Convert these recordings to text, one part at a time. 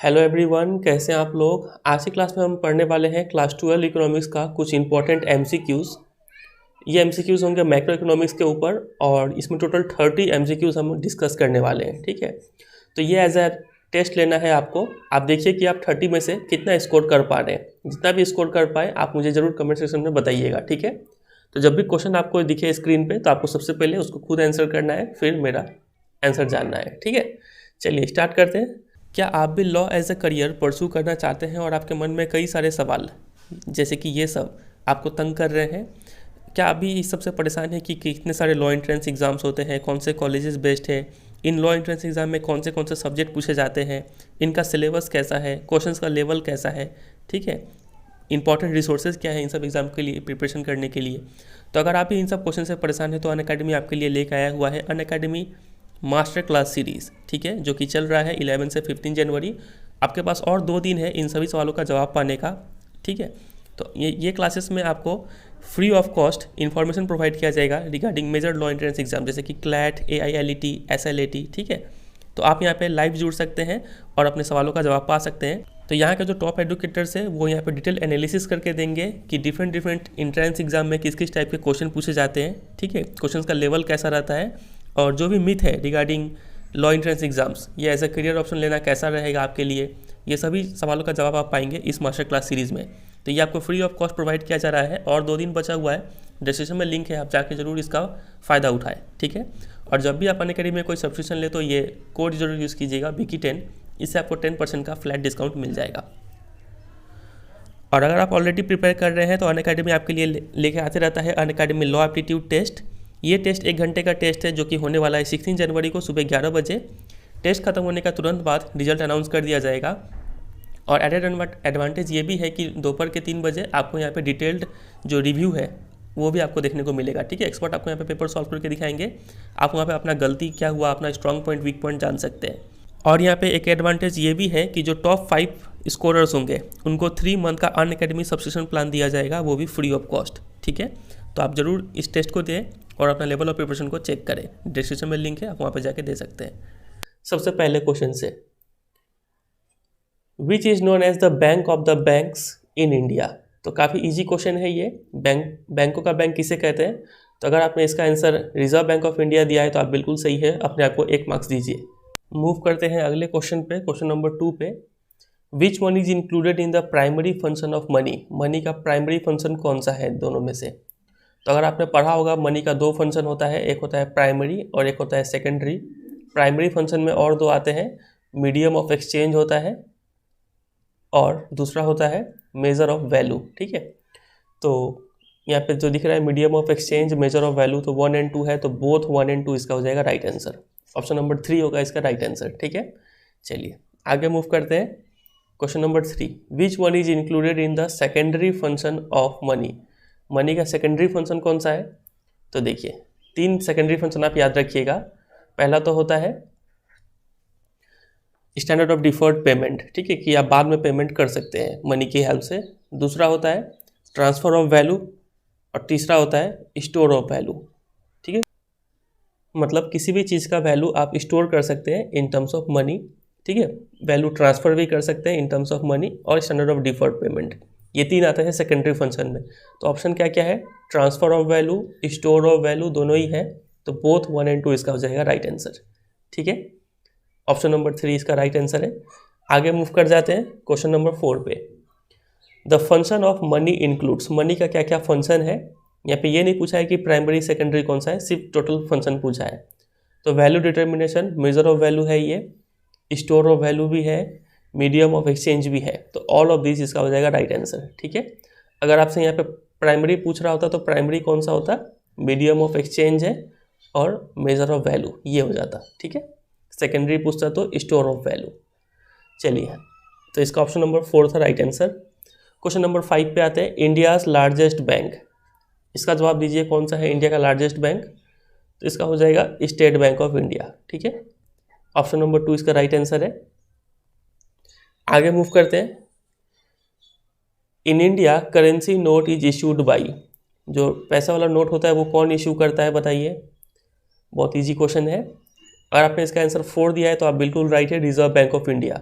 Hello everyone, कैसे हैं आप लोग। आज की क्लास में हम पढ़ने वाले हैं क्लास 12 इकोनॉमिक्स का कुछ इंपॉर्टेंट एमसीक्यूज़। ये एमसीक्यूज़ होंगे मैक्रो इकोनॉमिक्स के ऊपर और इसमें टोटल 30 एमसीक्यूज़ हम डिस्कस करने वाले हैं। ठीक है, तो ये एज ए टेस्ट लेना है आपको। आप देखिए कि आप 30 में से कितना स्कोर कर पा रहे हैं। जितना भी स्कोर कर पाए आप मुझे ज़रूर कमेंट सेक्शन में बताइएगा। ठीक है, तो जब भी क्वेश्चन आपको दिखे स्क्रीन पे तो आपको सबसे पहले उसको खुद आंसर करना है, फिर मेरा आंसर जानना है। ठीक है, चलिए स्टार्ट करते हैं। क्या आप भी लॉ एज अ करियर परसू करना चाहते हैं और आपके मन में कई सारे सवाल जैसे कि ये सब आपको तंग कर रहे हैं? क्या अभी इस सबसे परेशान है कि कितने सारे लॉ एंट्रेंस एग्ज़ाम्स होते हैं, कौन से कॉलेजेस बेस्ट है, इन लॉ एंट्रेंस एग्ज़ाम में कौन से सब्जेक्ट पूछे जाते हैं, इनका सिलेबस कैसा है, क्वेश्चंस का लेवल कैसा है, ठीक है, इंपॉर्टेंट रिसोर्सेज क्या है इन सब एग्ज़ाम के लिए प्रिपरेशन करने के लिए? तो अगर आप भी इन सब क्वेश्चन से परेशान हैं तो अनअकैडमी आपके लिए लेकर आया हुआ है अनअकैडमी मास्टर क्लास सीरीज़। ठीक है, जो कि चल रहा है 11 से 15 जनवरी। आपके पास और 2 दिन है इन सभी सवालों का जवाब पाने का। ठीक है, तो ये क्लासेस में आपको free of cost information provide किया जाएगा regarding major law entrance exam जैसे कि क्लैट, AILET, SLAT। ठीक है, तो आप यहाँ पे लाइव जुड़ सकते हैं और अपने सवालों का जवाब पा सकते हैं। तो यहाँ के जो टॉप एडुकेटर्स हैं वो यहाँ पे डिटेल एनालिसिस करके देंगे कि डिफरेंट एंट्रेंस एग्जाम में किस किस टाइप के क्वेश्चन पूछे जाते हैं। ठीक है, क्वेश्चन का लेवल कैसा रहता है और जो भी मिथ है रिगार्डिंग लॉ एंट्रेंस एग्जाम्स, ये एज अ करियर ऑप्शन लेना कैसा रहेगा आपके लिए, ये सभी सवालों का जवाब आप पाएंगे इस मास्टर क्लास सीरीज़ में। तो ये आपको फ्री ऑफ कॉस्ट प्रोवाइड किया जा रहा है और 2 दिन बचा हुआ है। डिस्क्रिप्शन में लिंक है, आप जाके जरूर इसका फ़ायदा उठाएं। ठीक है, और जब भी आप अनअकैडमी में कोई सब्सक्रिप्शन ले तो ये कोड जरूर यूज़ कीजिएगा BK10, इससे आपको 10% का फ्लैट डिस्काउंट मिल जाएगा। और अगर आप ऑलरेडी प्रिपेयर कर रहे हैं तो अनअकैडमी आपके लिए लेके आते रहता है अनअकैडमी लॉ एप्टीट्यूड टेस्ट। ये टेस्ट 1 घंटे का टेस्ट है जो कि होने वाला है 16 जनवरी को सुबह 11 बजे। टेस्ट खत्म होने का तुरंत बाद रिजल्ट अनाउंस कर दिया जाएगा। और एडेड एडवांटेज ये भी है कि दोपहर के 3 बजे आपको यहाँ पे डिटेल्ड जो रिव्यू है वो भी आपको देखने को मिलेगा। ठीक है, एक्सपर्ट आपको यहाँ पे पेपर सॉल्व करके दिखाएंगे। आप वहाँ पे अपना गलती क्या हुआ, अपना स्ट्रॉन्ग पॉइंट, वीक पॉइंट जान सकते हैं। और यहाँ पे एक एडवांटेज ये भी है कि जो टॉप 5 स्कोरर्स होंगे उनको 3 मंथ का अनअकैडमी सब्सक्रिप्शन प्लान दिया जाएगा, वो भी फ्री ऑफ कॉस्ट। ठीक है, तो आप ज़रूर इस टेस्ट को दें और अपना लेवल ऑफ प्रिपरेशन को चेक करें। डिस्क्रिप्शन में लिंक है, आप वहाँ पर जाके दे सकते हैं। सबसे पहले क्वेश्चन से, which is known as the bank of the banks in India. तो काफ़ी इजी क्वेश्चन है ये। बैंकों का बैंक किसे कहते हैं? तो अगर आपने इसका answer reserve bank of India दिया है तो आप बिल्कुल सही है, अपने आप को 1 मार्क्स दीजिए। मूव करते हैं अगले क्वेश्चन पे, क्वेश्चन नंबर 2 पे। Which one is included in the primary function of money. Money का प्राइमरी फंक्शन कौन सा है दोनों में से? तो अगर आपने पढ़ा होगा मनी का 2 फंक्शन होता है, एक होता है प्राइमरी और एक होता है सेकेंडरी। प्राइमरी फंक्शन में और 2 आते हैं, मीडियम ऑफ एक्सचेंज होता है और दूसरा होता है मेजर ऑफ वैल्यू। ठीक है, तो यहाँ पे जो दिख रहा है medium of exchange, measure of value, तो 1 और 2 है, तो बोथ 1 और 2 इसका हो जाएगा राइट आंसर। ऑप्शन नंबर 3 होगा इसका राइट आंसर। ठीक है, चलिए आगे मूव करते हैं। Question number 3, which one is included in the secondary function of money. Money का सेकेंडरी फंक्शन कौन सा है? तो देखिए 3 सेकेंडरी फंक्शन आप याद रखिएगा। पहला तो होता है स्टैंडर्ड ऑफ डिफर्ड पेमेंट। ठीक है, कि आप बाद में पेमेंट कर सकते हैं मनी की हेल्प से। दूसरा होता है ट्रांसफर ऑफ वैल्यू और तीसरा होता है स्टोर ऑफ वैल्यू। ठीक है, मतलब किसी भी चीज़ का वैल्यू आप स्टोर कर सकते हैं इन टर्म्स ऑफ मनी। ठीक है, वैल्यू ट्रांसफ़र भी कर सकते हैं इन टर्म्स ऑफ मनी और स्टैंडर्ड ऑफ डिफर्ड पेमेंट। ये 3 आते हैं सेकेंडरी फंक्शन में। तो ऑप्शन क्या क्या है? Transfer of value, store of value, दोनों ही है, तो बोथ 1 और 2 इसका हो जाएगा राइट आंसर। ठीक है, ऑप्शन नंबर 3 इसका राइट आंसर है। आगे मूव कर जाते हैं क्वेश्चन नंबर 4 पे। The function of money includes. Money का क्या क्या फंक्शन है? यहाँ पे ये नहीं पूछा है कि प्राइमरी सेकेंडरी कौन सा है, सिर्फ टोटल फंक्शन पूछा है। तो value determination, measure of value है ये, स्टोर ऑफ वैल्यू भी है, मीडियम ऑफ एक्सचेंज भी है, तो ऑल ऑफ दिस इसका हो जाएगा राइट आंसर। ठीक है, अगर आपसे यहाँ पे प्राइमरी पूछ रहा होता तो प्राइमरी कौन सा होता? मीडियम ऑफ एक्सचेंज है और मेजर ऑफ वैल्यू, ये हो जाता। ठीक है, सेकेंडरी पूछता तो स्टोर ऑफ वैल्यू। चलिए, तो इसका ऑप्शन नंबर 4 था राइट आंसर। क्वेश्चन नंबर 5 पे आते हैं, इंडियाज़ लार्जेस्ट बैंक। इसका जवाब दीजिए कौन सा है इंडिया का लार्जेस्ट बैंक? तो इसका हो जाएगा स्टेट बैंक ऑफ इंडिया। ठीक है, ऑप्शन नंबर 2 इसका राइट आंसर है। आगे मूव करते हैं। In India currency note is issued by. जो पैसा वाला नोट होता है वो कौन इशू करता है बताइए? बहुत इजी क्वेश्चन है। अगर आपने इसका आंसर 4 दिया है तो आप बिल्कुल राइट है, रिजर्व बैंक ऑफ इंडिया।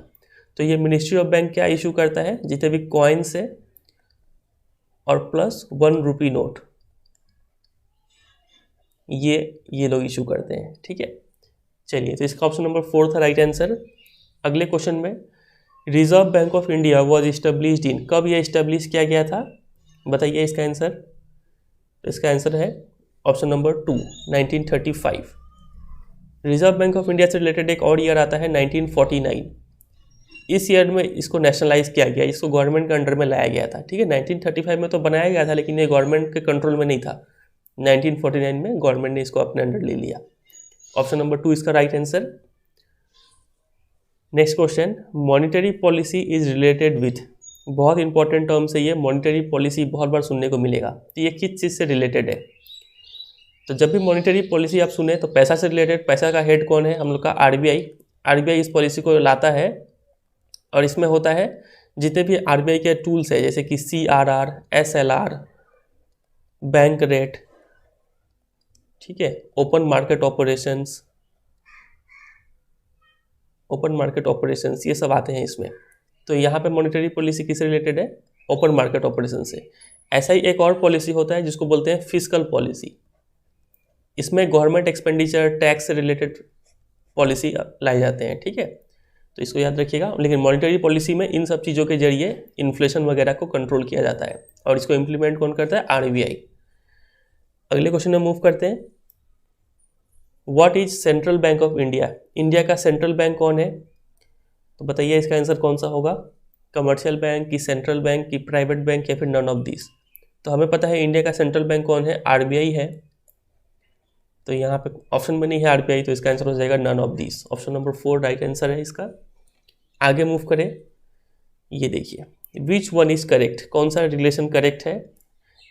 तो ये मिनिस्ट्री ऑफ बैंक क्या इशू करता है, जितने भी कॉइन्स है और प्लस 1 रुपी नोट, ये लोग इशू करते हैं, ठीक है। चलिए, तो इसका ऑप्शन नंबर 4 था राइट आंसर। अगले क्वेश्चन में, reserve bank of India was established in, कब यह इस्टेब्लिश किया गया था, बताइए इसका आंसर। तो इसका आंसर है option number 2, 1935। Reserve bank of India से रिलेटेड एक और ईयर आता है 1949। इस ईयर में इसको नेशनलाइज किया गया, इसको गवर्नमेंट के अंडर में लाया गया था, ठीक है। 1935 में तो बनाया गया था, लेकिन ये गवर्नमेंट के कंट्रोल में नहीं था। 1949 में गवर्नमेंट ने इसको अपने अंडर ले लिया। ऑप्शन नंबर 2 इसका right answer. Next question, monetary policy is related with, बहुत इंपॉर्टेंट टर्म्स है ये, मॉनिटरी पॉलिसी बहुत बार सुनने को मिलेगा। तो ये किस चीज़ से रिलेटेड है, तो जब भी मॉनिटरी पॉलिसी आप सुने तो पैसा से रिलेटेड, पैसा का हेड कौन है, हम लोग का आरबीआई। आरबीआई इस पॉलिसी को लाता है और इसमें होता है जितने भी आरबीआई के टूल्स है, जैसे कि सीआरआर, एसएलआर, बैंक रेट, ठीक है, ओपन मार्केट ऑपरेशंस, ये सब आते हैं इसमें। तो यहाँ पे मॉनिटरी पॉलिसी किससे रिलेटेड है, ओपन मार्केट ऑपरेशन से। ऐसा ही एक और पॉलिसी होता है जिसको बोलते हैं फिस्कल पॉलिसी। इसमें गवर्नमेंट एक्सपेंडिचर, टैक्स से रिलेटेड पॉलिसी लाए जाते हैं, ठीक है। तो इसको याद रखिएगा। लेकिन मॉनिटरी पॉलिसी में इन सब चीज़ों के जरिए इन्फ्लेशन वगैरह को कंट्रोल किया जाता है और इसको इम्प्लीमेंट कौन करता है, आरबीआई। अगले क्वेश्चन में मूव करते हैं। What is central bank of India, India का सेंट्रल बैंक कौन है, तो बताइए इसका आंसर कौन सा होगा, कमर्शियल बैंक की, सेंट्रल बैंक की, प्राइवेट बैंक या फिर नन ऑफ दिस। तो हमें पता है इंडिया का सेंट्रल बैंक कौन है, आरबीआई है। तो यहाँ पे ऑप्शन में नहीं है आरबीआई, तो इसका आंसर हो जाएगा none of this. Option number 4 right answer है इसका। आगे मूव करें, ये देखिए, विच वन इज करेक्ट, कौन सा रिलेशन करेक्ट है,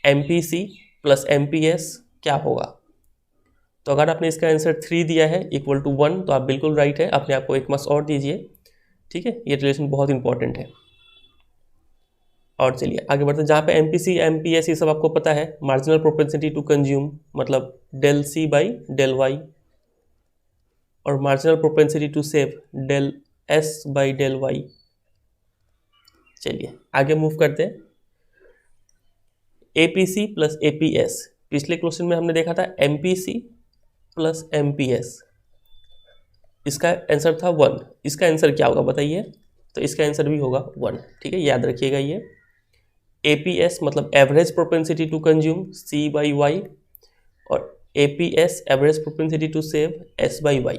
एमपीसी प्लस एमपीएस क्या होगा। तो अगर आपने इसका आंसर 3 दिया है इक्वल टू 1 तो आप बिल्कुल राइट है, अपने आप को 1 मार्क्स और दीजिए, ठीक है। ये रिलेशन बहुत इंपॉर्टेंट है। और चलिए आगे बढ़ते हैं, जहाँ पे एमपीसी एमपीएस ये सब आपको पता है, मार्जिनल प्रोपेंसिटी टू कंज्यूम मतलब del C by del y, और marginal propensity to save del s by del y. चलिए आगे मूव करते हैं, एपीसी प्लस एपीएस। पिछले क्वेश्चन में हमने देखा था एमपीसी प्लस एमपीएस, इसका आंसर था 1, इसका आंसर क्या होगा बताइए। तो इसका आंसर भी होगा 1, ठीक है, याद रखिएगा ये। एपीएस मतलब average propensity to consume, c by y, और APS average propensity to save, s by y.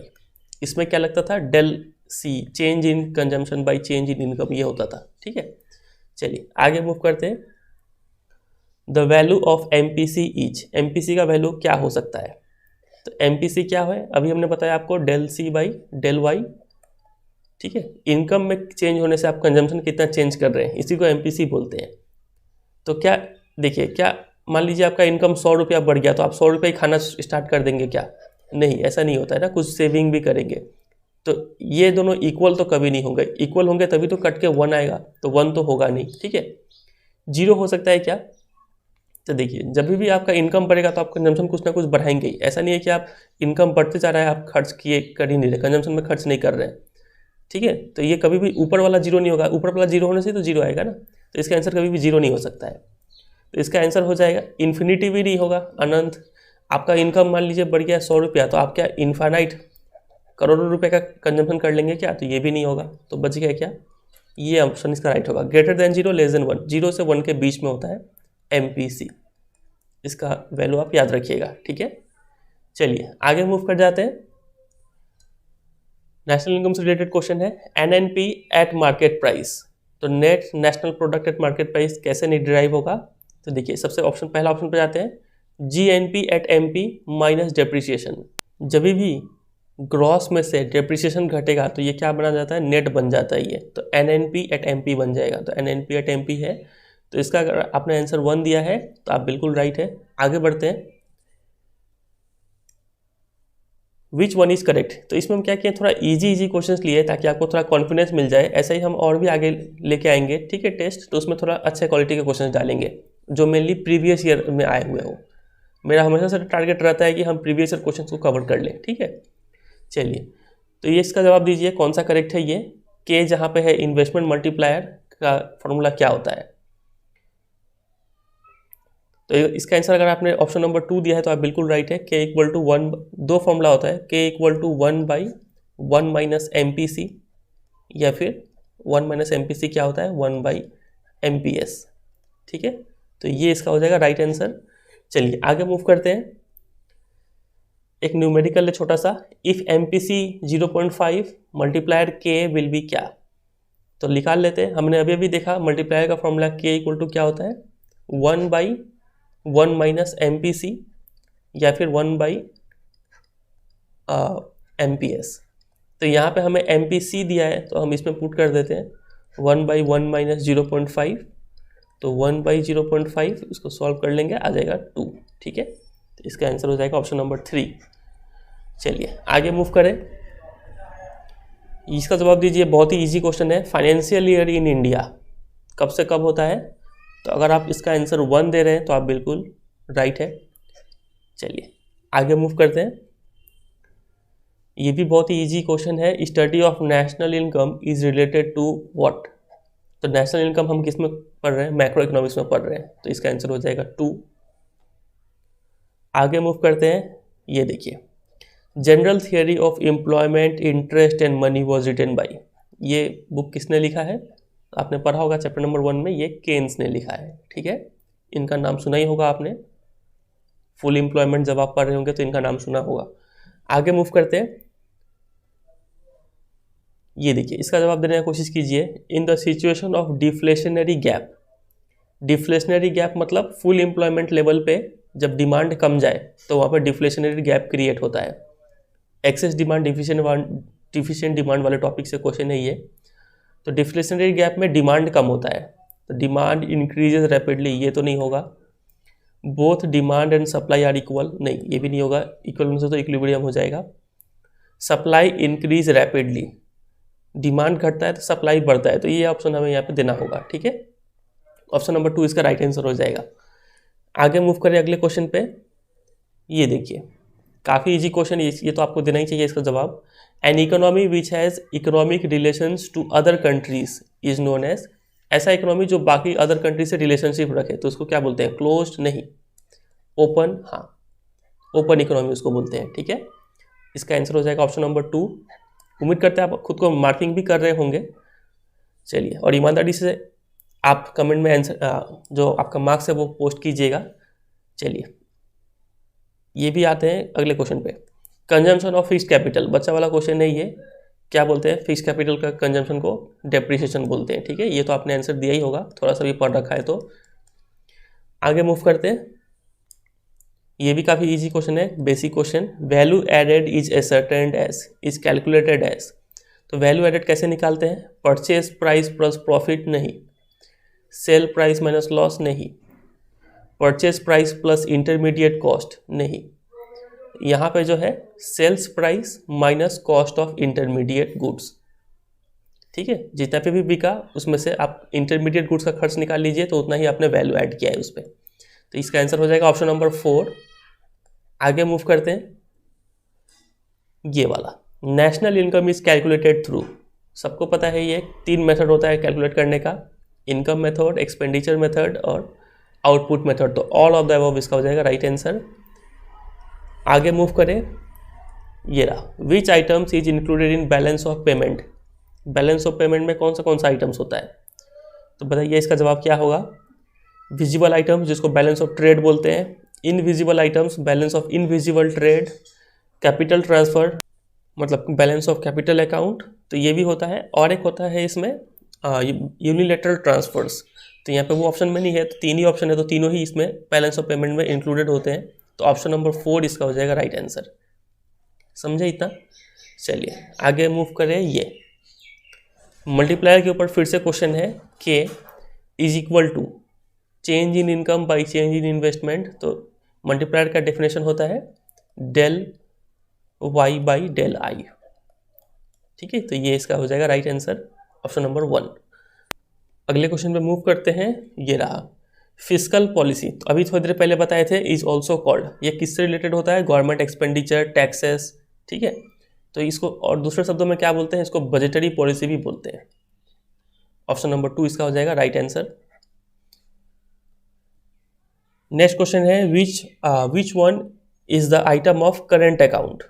इसमें क्या लगता था, del c, change in consumption by change in income, ये होता था, ठीक है। चलिए आगे मूव करते हैं, the value of MPC is, MPC का वैल्यू क्या हो सकता है। तो एमपीसी क्या है, अभी हमने बताया आपको del C by del Y, ठीक है। इनकम में चेंज होने से आप कंजम्पशन कितना चेंज कर रहे हैं, इसी को एमपीसी बोलते हैं। तो क्या देखिए, क्या मान लीजिए आपका इनकम 100 रुपया बढ़ गया तो आप 100 रुपये खाना स्टार्ट कर देंगे क्या, नहीं, ऐसा नहीं होता है ना, कुछ सेविंग भी करेंगे। तो ये दोनों इक्वल तो कभी नहीं होंगे, इक्वल होंगे तभी तो कट के 1 आएगा, तो 1 तो होगा नहीं, ठीक है। 0 हो सकता है क्या, तो देखिए जब भी आपका इनकम बढ़ेगा तो आप कंजम्पशन कुछ ना कुछ बढ़ाएंगे ही। ऐसा नहीं है कि आप इनकम बढ़ते जा रहा है आप खर्च किए कर ही नहीं रहे, कंजम्पशन में खर्च नहीं कर रहे हैं, ठीक है। तो ये कभी भी ऊपर वाला 0 नहीं होगा, ऊपर वाला 0 होने से तो 0 आएगा ना, तो इसका आंसर कभी भी 0 नहीं हो सकता है। तो इसका आंसर हो जाएगा इन्फिनिटी भी नहीं होगा, अनंत। आपका इनकम मान लीजिए बढ़ गया 100 रुपया, तो आप क्या इन्फानाइट करोड़ों रुपए का कंजम्पशन कर लेंगे क्या, तो ये भी नहीं होगा। तो बच गया क्या, ये ऑप्शन इसका राइट होगा। ग्रेटर देन 0 लेस देन 1, 0 से 1 के बीच में होता है एमपीसी, इसका वैल्यू आप याद रखिएगा, ठीक है। चलिए आगे मूव कर जाते हैं, नेशनल इनकम से रिलेटेड क्वेश्चन है, एनएनपी एट मार्केट प्राइस। तो net national product at market price कैसे नहीं डिराइव होगा, तो देखिए सबसे पहला ऑप्शन पे जाते हैं, GNP at MP minus depreciation. जब भी ग्रॉस में से डेप्रिसिएशन घटेगा तो ये क्या बना जाता है, नेट बन जाता है ये, तो एनएनपी एट एमपी बन जाएगा। तो एनएनपी एट एमपी है, तो इसका अगर आपने आंसर 1 दिया है तो आप बिल्कुल राइट है। आगे बढ़ते हैं, विच वन इज करेक्ट। तो इसमें हम क्या किए, थोड़ा इजी क्वेश्चंस लिए ताकि आपको थोड़ा कॉन्फिडेंस मिल जाए। ऐसा ही हम और भी आगे लेके आएंगे, ठीक है, टेस्ट, तो उसमें थोड़ा अच्छे क्वालिटी के क्वेश्चंस डालेंगे जो मेनली प्रीवियस ईयर में आए हुए हो। मेरा हमेशा से टारगेट रहता है कि हम प्रीवियस ईयर क्वेश्चंस को कवर कर लें, ठीक है। चलिए तो ये इसका जवाब दीजिए, कौन सा करेक्ट है ये, के जहाँ पे है इन्वेस्टमेंट मल्टीप्लायर का फॉर्मूला क्या होता है। तो इसका आंसर अगर आपने ऑप्शन नंबर 2 दिया है तो आप बिल्कुल राइट है। के इक्वल टू 1, दो फॉर्मूला होता है, के इक्वल टू 1/1 माइनस MPC, या फिर 1 माइनस MPC क्या होता है 1/MPS। ठीक है, तो ये इसका हो जाएगा राइट आंसर। चलिए आगे मूव करते हैं। एक न्यूमेरिकल है छोटा सा, इफ MPC 0.5 मल्टीप्लायर के विल बी क्या। तो निकाल लेते हैं। हमने अभी अभी देखा मल्टीप्लायर का फॉर्मूला के इक्वल टू क्या होता है 1/1 माइनस MPC या फिर 1/MPS। तो यहाँ पे हमें MPC दिया है तो हम इसमें पुट कर देते हैं 1/1 माइनस 0.5, तो 1/0.5 इसको सॉल्व कर लेंगे, आ जाएगा 2। ठीक है, तो इसका आंसर हो जाएगा ऑप्शन नंबर 3। चलिए आगे मूव करें। इसका जवाब दीजिए, बहुत ही इजी क्वेश्चन है। फाइनेंशियल ईयर इन इंडिया कब से कब होता है। तो अगर आप इसका आंसर 1 दे रहे हैं तो आप बिल्कुल राइट है। चलिए आगे मूव करते हैं। ये भी बहुत ही इजी क्वेश्चन है। Study of national income is related to what. तो नेशनल इनकम हम किस में पढ़ रहे हैं, मैक्रो इकोनॉमिक्स में पढ़ रहे हैं, तो इसका आंसर हो जाएगा 2। आगे मूव करते हैं। ये देखिए, general theory of employment interest and money was written by. ये बुक किसने लिखा है, आपने पढ़ा होगा चैप्टर नंबर 1 में, ये केन्स ने लिखा है। ठीक है, इनका नाम सुना ही होगा आपने, फुल एम्प्लॉयमेंट जब आप पढ़ रहे होंगे तो इनका नाम सुना होगा। आगे मूव करते हैं। ये देखिए, इसका जवाब देने की कोशिश कीजिए। In the situation of deflationary gap. Deflationary gap मतलब फुल एम्प्लॉयमेंट लेवल पे जब डिमांड कम जाए तो वहाँ पर डिफ्लेशनरी गैप क्रिएट होता है। एक्सेस डिमांड डिफिशिएंट डिमांड वाले टॉपिक से क्वेश्चन है ये। तो डिफ्लेशनरी गैप में डिमांड कम होता है, तो डिमांड इंक्रीजेज रैपिडली, ये तो नहीं होगा। Both demand and supply are equal, नहीं ये भी नहीं होगा। इक्वल होने से तो इक्विलिब्रियम हो जाएगा। सप्लाई इंक्रीज रैपिडली, डिमांड घटता है तो सप्लाई बढ़ता है, तो ये ऑप्शन हमें यहाँ पे देना होगा। ठीक है, ऑप्शन नंबर 2 इसका राइट आंसर हो जाएगा। आगे मूव करें अगले क्वेश्चन पे। ये देखिए, काफ़ी इजी क्वेश्चन, ये तो आपको देना ही चाहिए इसका जवाब। An economy which has economic relations to other countries is known as. ऐसा इकोनॉमी जो बाकी अदर कंट्री से रिलेशनशिप रखे तो उसको क्या बोलते हैं, क्लोज्ड नहीं, ओपन। हाँ, ओपन इकोनॉमी उसको बोलते हैं। ठीक है, इसका आंसर हो जाएगा ऑप्शन नंबर 2। उम्मीद करते हैं आप खुद को मार्किंग भी कर रहे होंगे। चलिए, और ईमानदारी से आप कमेंट में आंसर जो आपका मार्क्स है वो पोस्ट कीजिएगा। चलिए ये भी आते हैं अगले क्वेश्चन पे। कंजम्पशन ऑफ फिक्स्ड कैपिटल, बच्चा वाला क्वेश्चन है ये। क्या बोलते हैं, फिक्स्ड कैपिटल का कंजम्पशन को डेप्रिसिएशन बोलते हैं। ठीक है, ये तो आपने आंसर दिया ही होगा, थोड़ा सा भी पढ़ रखा है तो। आगे मूव करते हैं। ये भी काफ़ी इजी क्वेश्चन है, basic question. Value added is ascertained as, is calculated as. तो वैल्यू एडेड कैसे निकालते हैं, परचेज प्राइस प्लस प्रॉफिट नहीं, सेल प्राइस माइनस लॉस नहीं, purchase price plus intermediate cost नहीं, यहाँ पे जो है sales price minus cost of intermediate goods. ठीक है, जितना पे भी बिका उसमें से आप इंटरमीडिएट गुड्स का खर्च निकाल लीजिए तो उतना ही आपने वैल्यू ऐड किया है उस पर। तो इसका आंसर हो जाएगा ऑप्शन नंबर 4। आगे मूव करते हैं। ये वाला, national income is calculated through. सबको पता है ये 3 मेथड होता है कैलकुलेट करने का, इनकम मेथड, एक्सपेंडिचर मेथड और आउटपुट मेथड। तो ऑल ऑफ द अबव इसका हो जाएगा राइट आंसर। आगे मूव करें। ये रहा, which items is included in balance of payment. Balance of payment में कौन सा आइटम्स होता है, तो बताइए इसका जवाब क्या होगा। विजिबल आइटम्स जिसको बैलेंस ऑफ ट्रेड बोलते हैं, invisible items balance of invisible trade, capital transfer मतलब बैलेंस ऑफ कैपिटल अकाउंट, तो ये भी होता है। और एक होता है इसमें यूनिलेटरल ट्रांसफर्स, तो यहाँ पे वो ऑप्शन में नहीं है, तो 3 ही ऑप्शन है, तो तीनों ही इसमें बैलेंस ऑफ पेमेंट में इंक्लूडेड होते हैं। तो ऑप्शन नंबर 4 इसका हो जाएगा राइट आंसर। समझे इतना। चलिए आगे मूव करें। ये मल्टीप्लायर के ऊपर फिर से क्वेश्चन है, K is equal to change in income by change in investment. तो मल्टीप्लायर का डेफिनेशन होता है del Y by del I. ठीक है, तो ये इसका हो जाएगा राइट आंसर ऑप्शन नंबर 1। अगले क्वेश्चन पे मूव करते हैं। ये रहा, फिस्कल पॉलिसी। तो अभी थोड़ी देर पहले बताए थे इज ऑल्सो कॉल्ड, ये किससे रिलेटेड होता है, गवर्नमेंट एक्सपेंडिचर, टैक्सेस। ठीक है, तो इसको और दूसरे शब्दों में क्या बोलते हैं, इसको बजटरी पॉलिसी भी बोलते हैं। ऑप्शन नंबर 2 इसका हो जाएगा राइट आंसर। नेक्स्ट क्वेश्चन है which one is the item of current account.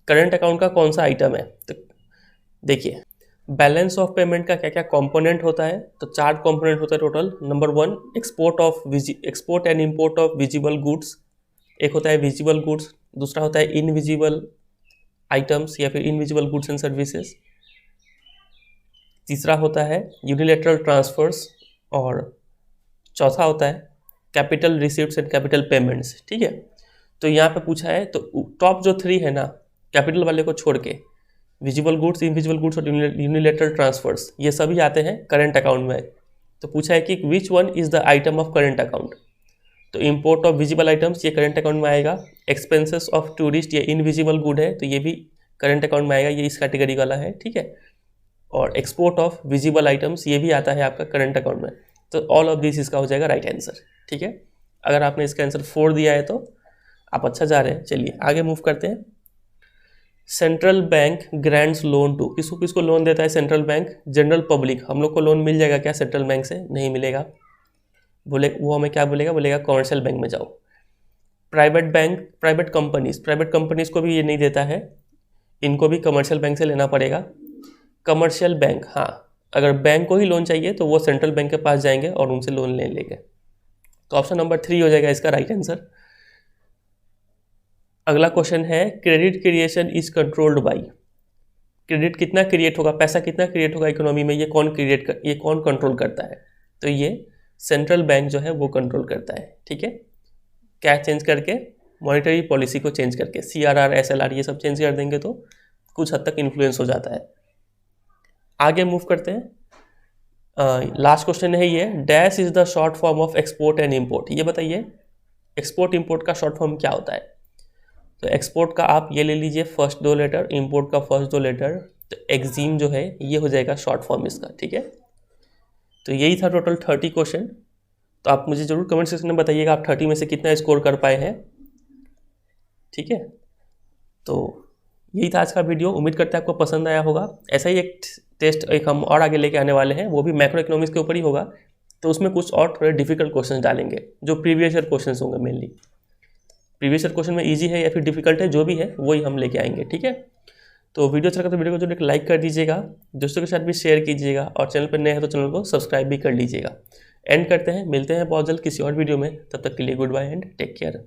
Current account का कौन सा आइटम है? तो देखिए, बैलेंस ऑफ पेमेंट का क्या क्या कंपोनेंट होता है, तो 4 कंपोनेंट होता है total. Number 1 export and import of visible goods, एक होता है विजिबल गुड्स, दूसरा होता है इनविजिबल आइटम्स या फिर इनविजिबल गुड्स एंड सर्विसेज, तीसरा होता है यूनिलैटरल ट्रांसफर्स, और चौथा होता है capital receipts and capital payments. ठीक है, तो यहाँ पे पूछा है, तो टॉप जो 3 है ना, कैपिटल वाले को छोड़ के, विजिबल गुड्स, इनविजिबल गुड्स और यूनिलैटरल ट्रांसफर्स, ये सभी आते हैं करंट अकाउंट में। तो पूछा है कि which one is the item of current account, तो इंपोर्ट ऑफ विजिबल आइटम्स ये करंट अकाउंट में आएगा, एक्सपेंसेस ऑफ टूरिस्ट ये इनविजिबल गुड है तो ये भी करंट अकाउंट में आएगा, ये इस कैटेगरी वाला है। ठीक है, और एक्सपोर्ट ऑफ विजिबल आइटम्स ये भी आता है आपका करंट अकाउंट में। तो ऑल ऑफ दिस इसका हो जाएगा राइट आंसर। ठीक है, अगर आपने इसका आंसर 4 दिया है तो आप अच्छा जा रहे हैं। चलिए आगे मूव करते हैं। Central bank grants loan to, किसको किसको लोन देता है सेंट्रल बैंक? General public. हम लोग को लोन मिल जाएगा क्या सेंट्रल बैंक से? नहीं मिलेगा। बोले वो हमें क्या बोलेगा? बोलेगा कमर्शियल बैंक में जाओ। प्राइवेट बैंक, प्राइवेट कंपनीज को भी ये नहीं देता है, इनको भी कमर्शियल बैंक से लेना पड़ेगा। कमर्शियल बैंक, हाँ, अगर बैंक को ही लोन चाहिए तो वो सेंट्रल बैंक के पास जाएंगे और उनसे लोन ले लेंगे। तो ऑप्शन नंबर 3 हो जाएगा इसका राइट आंसर। अगला क्वेश्चन है credit creation is controlled by. Credit कितना क्रिएट होगा, पैसा कितना क्रिएट होगा इकोनॉमी में, ये कौन कंट्रोल करता है? तो ये सेंट्रल बैंक जो है वो कंट्रोल करता है। ठीक है, क्या चेंज करके? मॉनेटरी पॉलिसी को चेंज करके, CRR SLR ये सब चेंज कर देंगे तो कुछ हद तक इन्फ्लुएंस हो जाता है। आगे मूव करते हैं। लास्ट क्वेश्चन है ये, dash is the short form of export and import. ये बताइए एक्सपोर्ट इंपोर्ट का शॉर्ट फॉर्म क्या होता है? तो एक्सपोर्ट का आप ये ले लीजिए फर्स्ट 2 लेटर, इंपोर्ट का फर्स्ट 2 लेटर, तो एक्जिम जो है ये हो जाएगा शॉर्ट फॉर्म इसका। ठीक है, तो यही था टोटल 30 क्वेश्चन। तो आप मुझे जरूर कमेंट सेक्शन में बताइएगा आप 30 में से कितना स्कोर कर पाए हैं। ठीक है, तो यही था आज का वीडियो, उम्मीद करते हैं आपको पसंद आया होगा। ऐसा ही एक टेस्ट एक हम और आगे लेके आने वाले हैं, वो भी मैक्रो इकोनॉमिक्स के ऊपर ही होगा, तो उसमें कुछ और थोड़े डिफिकल्ट क्वेश्चन डालेंगे जो प्रीवियस ईयर क्वेश्चन होंगे। मेनली प्रीवियस ईयर क्वेश्चन में इजी है या फिर डिफिकल्ट है, जो भी है वही हम लेके आएंगे। ठीक है, तो वीडियो अच्छा लगा तो वीडियो को जो एक लाइक कर दीजिएगा, दोस्तों के साथ भी शेयर कीजिएगा, और चैनल पर नए हैं तो चैनल को सब्सक्राइब भी कर लीजिएगा। एंड करते हैं, मिलते हैं बहुत जल्द किसी और वीडियो में, तब तक के लिए good bye and take care.